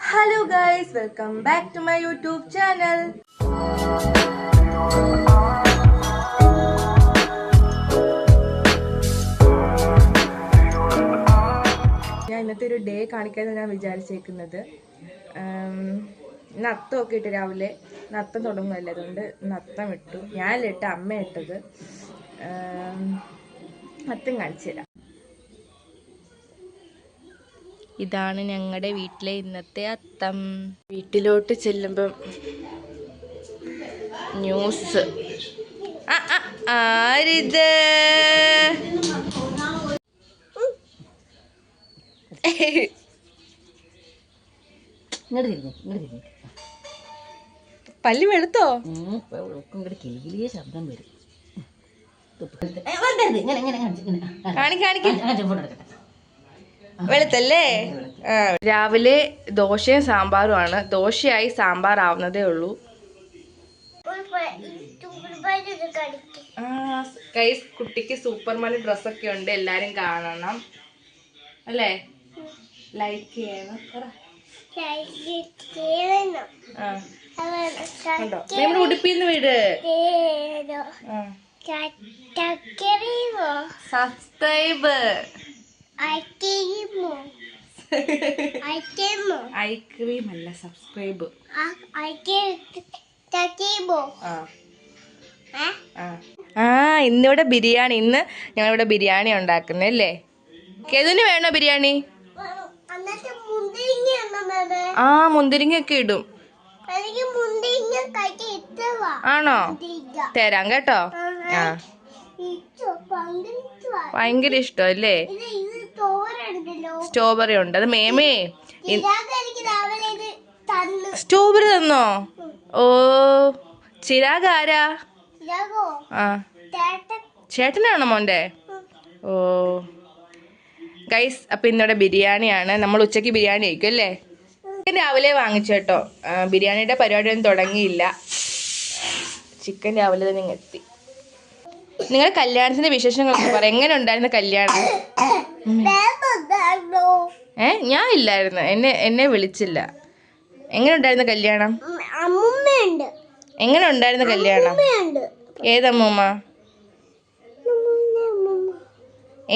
Hello guys, welcome back to my YouTube channel. ഞാൻ ഇന്നത്തെ ഒരു ഡേ കാണിക്കാമെന്ന് ഞാൻ വിചാരിച്ചേക്കുന്നത്. നത്തമൊക്കെ ഇട്ട് രാവിലെ നത്തം തുടങ്ങുമല്ലോ, അതുകൊണ്ട് നത്തം ഇട്ടു. ഞാനല്ല ഇട്ട്, അമ്മ ഇട്ടത്. നത്തം കാണിച്ചു തരാം. ഇതാണ് ഞങ്ങളുടെ വീട്ടിലെ ഇന്നത്തെ അത്തം. വീട്ടിലോട്ട് ചെല്ലുമ്പം ന്യൂസ്. ആരിത്? പല്ല് വെളുത്തോ? ശബ്ദം വരും. വെളുത്തല്ലേ? രാവിലെ ദോശയും സാമ്പാറുമാണ്. ദോശയായി സാമ്പാർ ആവുന്നതേ ഉള്ളൂ. ഗൈസ്, കുട്ടിക്ക് സൂപ്പർമാൻ ഡ്രസ്സൊക്കെ ഉണ്ട്, എല്ലാരും കാണണം അല്ലേ? ലൈക്ക് ചെയ്യണം. കണ്ടോ, നമ്മുടെ ഉടുപ്പിന്ന് വീട്. സബ്സ്ക്രൈബ്. ഐക്രീം അല്ല, സബ്സ്ക്രൈബ്. ഇന്നിവിടെ ബിരിയാണി. ഇന്ന് ഞങ്ങളിവിടെ ബിരിയാണി ഉണ്ടാക്കുന്നല്ലേ? കേതുവിന് വേണോ ബിരിയാണി? മുന്തിരിങ്ങയൊക്കെ ഇടും. ആണോ? തരാം കേട്ടോ. ഭയങ്കര ഇഷ്ടല്ലേ? സ്ട്രോബെറി ഉണ്ട്. അത് മേമേ സ്ട്രോബെറി തന്നോ? ഓ, ചിരാഗ് ആരാ? ചേട്ടനാണോ മോന്റെ? ഓ ഗൈസ്, അപ്പൊ ഇന്നിവിടെ ബിരിയാണിയാണ്. നമ്മൾ ഉച്ചക്ക് ബിരിയാണി കഴിക്കും അല്ലേ? ചിക്കൻ രാവിലെ വാങ്ങിച്ചു കേട്ടോ. ബിരിയാണിയുടെ പരിപാടി ഒന്നും തുടങ്ങിയില്ല. ചിക്കൻ രാവിലെ തന്നെ എത്തി. നിങ്ങൾ കല്യാണത്തിന്റെ വിശേഷങ്ങളൊക്കെ പറ. എങ്ങനെ ഉണ്ടായിരുന്നു കല്യാണം? ഞാൻ ഇല്ലായിരുന്നു, എന്നെ വിളിച്ചില്ല. എങ്ങനെ ഉണ്ടായിരുന്നു കല്യാണം? എങ്ങനെ ഉണ്ടായിരുന്നു കല്യാണം? ഏതമ്മൂമ്മ?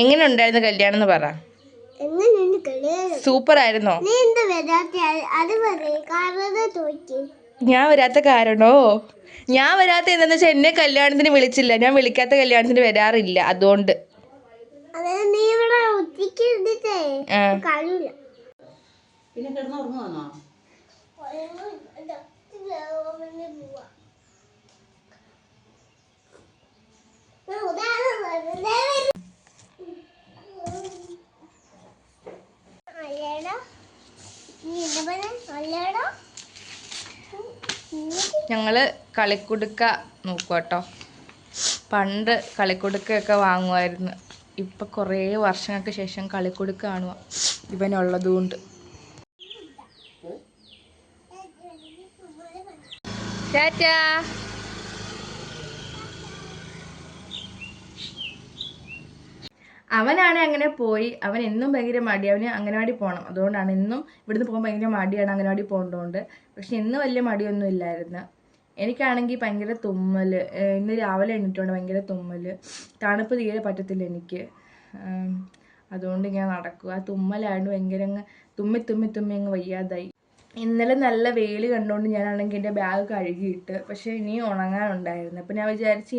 എങ്ങനെ ഉണ്ടായിരുന്നു കല്യാണം എന്ന് പറ. സൂപ്പർ ആയിരുന്നോ? ഞാൻ വരാത്ത കാരണോ? ഞാൻ വരാത്ത എന്താന്ന് വെച്ചാൽ എന്നെ കല്യാണത്തിന് വിളിച്ചില്ല. ഞാൻ വിളിക്കാത്ത കല്യാണത്തിന് വരാറില്ല, അതുകൊണ്ട്. ഞങ്ങള് കളിക്കുടുക്ക നോക്കുവാട്ടോ. പണ്ട് കളിക്കുടുക്കൊക്കെ വാങ്ങുമായിരുന്നു. ഇപ്പൊ കുറേ വർഷങ്ങൾക്ക് ശേഷം കളിക്കുടുക്ക കാണുക ഇവനുള്ളതുകൊണ്ട്. ടാറ്റാ. അവനാണ് അങ്ങനെ പോയി. അവൻ എന്നും ഭയങ്കര മടി. അവന് അംഗനവാടി പോകണം, അതുകൊണ്ടാണ് എന്നും ഇവിടുന്ന് പോകുമ്പോൾ ഭയങ്കര മടിയാണ് അംഗനവാടി പോകേണ്ടതുകൊണ്ട്. പക്ഷെ ഇന്ന് വലിയ മടിയൊന്നും ഇല്ലായിരുന്നു. എനിക്കാണെങ്കിൽ ഭയങ്കര തുമ്മൽ. ഇന്ന് രാവിലെ എണീറ്റുകൊണ്ട് ഭയങ്കര തുമ്മൽ. തണുപ്പ് തീരെ പറ്റത്തില്ല എനിക്ക്. അതുകൊണ്ട് ഞാൻ നടക്കുക. തുമ്മലായതുകൊണ്ട് ഭയങ്കര തുമ്മി അങ്ങ് വയ്യാതായി. ഇന്നലെ നല്ല വെയിൽ കണ്ടുകൊണ്ട് ഞാനാണെങ്കിൽ എൻ്റെ ബാഗ് കഴുകിയിട്ട്, പക്ഷേ ഇനിയും ഉണങ്ങാനുണ്ടായിരുന്നു. അപ്പം ഞാൻ വിചാരിച്ച്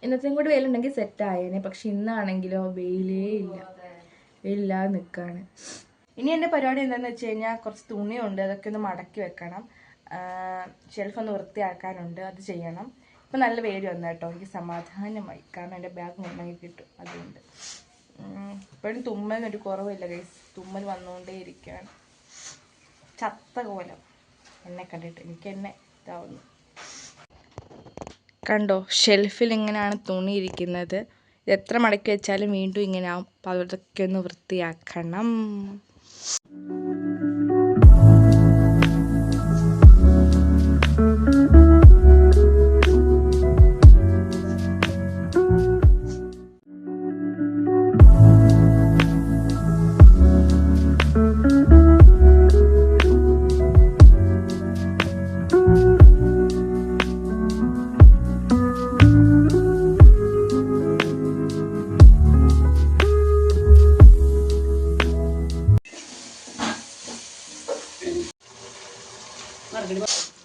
ഇന്നത്തെയും കൂടി വെയിലുണ്ടെങ്കിൽ സെറ്റായേനെ. പക്ഷെ ഇന്നാണെങ്കിലോ വെയിലില്ലാതെ നിൽക്കുകയാണ്. ഇനി എൻ്റെ പരിപാടി എന്താണെന്ന് വെച്ച് കഴിഞ്ഞാൽ, കുറച്ച് തുണിയുണ്ട്, അതൊക്കെ ഒന്ന് മടക്കി വെക്കണം. ഷെൽഫൊന്ന് വൃത്തിയാക്കാനുണ്ട്, അത് ചെയ്യണം. ഇപ്പം നല്ല വെയിൽ വന്നു കേട്ടോ. എനിക്ക് സമാധാനമായി, കാരണം എൻ്റെ ബാഗ് ഉണങ്ങി കിട്ടും. അതുകൊണ്ട് ഇപ്പോഴും തുമ്മലിനൊരു കുറവില്ല ഗൈസ്. തുമ്മൽ വന്നുകൊണ്ടേ ഇരിക്കുകയാണ്. ചത്ത കോലം എന്നെ കണ്ടിട്ട് എനിക്ക് എന്നെ ഇതാവുന്നു. കണ്ടോ, ഷെൽഫിൽ ഇങ്ങനെയാണ് തുണി ഇരിക്കുന്നത്. ഇത് എത്ര മടക്കി വെച്ചാലും വീണ്ടും ഇങ്ങനെ ആവും. അപ്പോൾ അതൊക്കെ ഒന്ന് വൃത്തിയാക്കണം.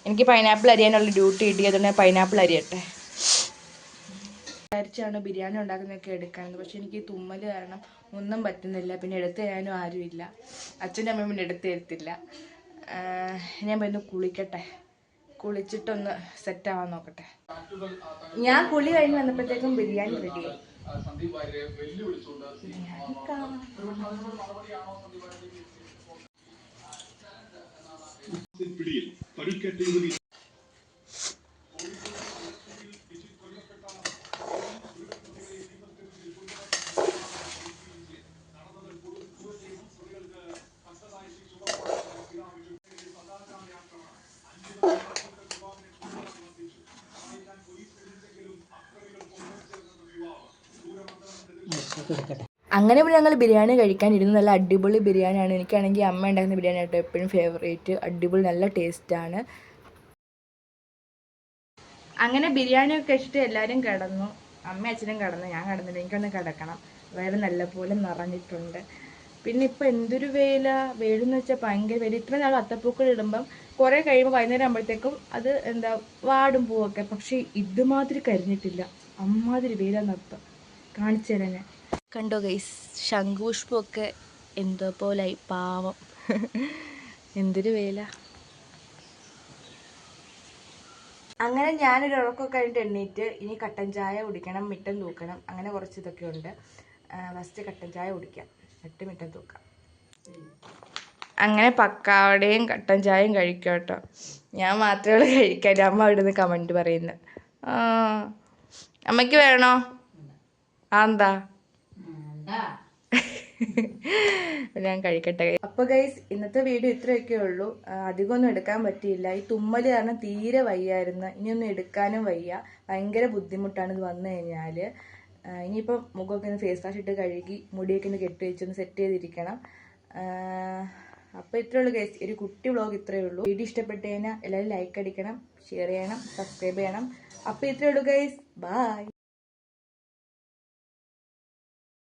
എനിക്ക് പൈനാപ്പിൾ അരിയാനുള്ള ഡ്യൂട്ടി കിട്ടി, അതുകൊണ്ട് പൈനാപ്പിൾ അരിയട്ടെ. വിചാരിച്ചാണ് ബിരിയാണി ഉണ്ടാക്കുന്നതൊക്കെ എടുക്കാനത്, പക്ഷെ എനിക്ക് തുമ്മൽ കാരണം ഒന്നും പറ്റുന്നില്ല. പിന്നെ എടുത്ത് തരാനും ആരുമില്ല, അച്ഛൻ്റെ അമ്മയും പിന്നെ എടുത്ത് തരത്തില്ല. ഞാൻ പോയി കുളിക്കട്ടെ, കുളിച്ചിട്ടൊന്ന് സെറ്റ് ആവാൻ നോക്കട്ടെ. ഞാൻ കുളി കഴിഞ്ഞ് വന്നപ്പോഴത്തേക്കും ബിരിയാണി റെഡിയായി. അങ്ങനെ പിന്നെ ഞങ്ങൾ ബിരിയാണി കഴിക്കാനിരുന്നു. നല്ല അടിപൊളി ബിരിയാണിയാണ്. എനിക്കാണെങ്കിൽ അമ്മ ഉണ്ടാക്കുന്ന ബിരിയാണി ആയിട്ട് എപ്പോഴും ഫേവറേറ്റ്. അടിപൊളി നല്ല ടേസ്റ്റാണ്. അങ്ങനെ ബിരിയാണിയൊക്കെ കഴിച്ചിട്ട് എല്ലാവരും കിടന്നു. അമ്മ അച്ഛനും കിടന്നു, ഞാൻ കിടന്നില്ല. എനിക്കൊന്ന് കിടക്കണം, വേറെ നല്ലപോലെ നിറഞ്ഞിട്ടുണ്ട്. പിന്നെ ഇപ്പം എന്തൊരു വെയിലെന്ന് വെച്ചാൽ ഭയങ്കര വെയിൽ. ഇത്ര നാൾ അത്തപ്പൂക്കൾ ഇടുമ്പം കുറേ കഴിയുമ്പോൾ വൈകുന്നേരം ആകുമ്പോഴത്തേക്കും അത് വാടും പൂവൊക്കെ. പക്ഷേ ഇതുമാതിരി കരിഞ്ഞിട്ടില്ല, അമ്മാതിരി വെയിലാന്നർത്ഥം. കാണിച്ചു തരാം ഞാൻ. കണ്ടോ ഗൈസ്, ശംഖുപുഷ്പമൊക്കെ എന്തോ പോലായി, പാവം. എന്തൊരു വെയില. അങ്ങനെ ഞാനൊരു ഉറക്കമൊക്കെ കഴിഞ്ഞിട്ട് എണ്ണീറ്റ് ഇനി കട്ടൻ ചായ കുടിക്കണം, മിറ്റം തൂക്കണം, അങ്ങനെ കുറച്ച് ഇതൊക്കെ ഉണ്ട്. ഫസ്റ്റ് കട്ടൻ ചായ കുടിക്കാം, എന്നിട്ട് മിറ്റം തൂക്കാം. അങ്ങനെ പക്കാവടയും കട്ടൻ ചായയും കഴിക്കാം കേട്ടോ. ഞാൻ മാത്രമേ കഴിക്കാൻ. അമ്മ അവിടെ നിന്ന് കമൻറ്റ് പറയുന്നത്. അമ്മയ്ക്ക് വേണോ? എന്താ ഞാൻ കഴിക്കട്ടെ. അപ്പോൾ ഗൈസ്, ഇന്നത്തെ വീഡിയോ ഇത്രയൊക്കെ ഉള്ളൂ. അധികമൊന്നും എടുക്കാൻ പറ്റിയില്ല. ഈ തുമ്മൽ കാരണം തീരെ വയ്യായിരുന്നു. ഇനിയൊന്നും എടുക്കാനും വയ്യ, ഭയങ്കര ബുദ്ധിമുട്ടാണ് ഇത് വന്നു കഴിഞ്ഞാൽ. ഇനിയിപ്പം മുഖമൊക്കെ ഒന്ന് ഫേസ് വാഷ് ഇട്ട് കഴുകി മുടിയൊക്കെ ഒന്ന് കെട്ടി വെച്ചൊന്ന് സെറ്റ് ചെയ്തിരിക്കണം. അപ്പോൾ ഇത്രയേ ഉള്ളൂ ഗൈസ്, ഒരു കുട്ടി വ്ളോഗ് ഇത്രയേ ഉള്ളൂ. വീഡിയോ ഇഷ്ടപ്പെട്ട് കഴിഞ്ഞാൽ എല്ലാവരും ലൈക്ക് അടിക്കണം, ഷെയർ ചെയ്യണം, സബ്സ്ക്രൈബ് ചെയ്യണം. അപ്പോൾ ഇത്രയേ ഉള്ളൂ ഗൈസ്, ബൈ.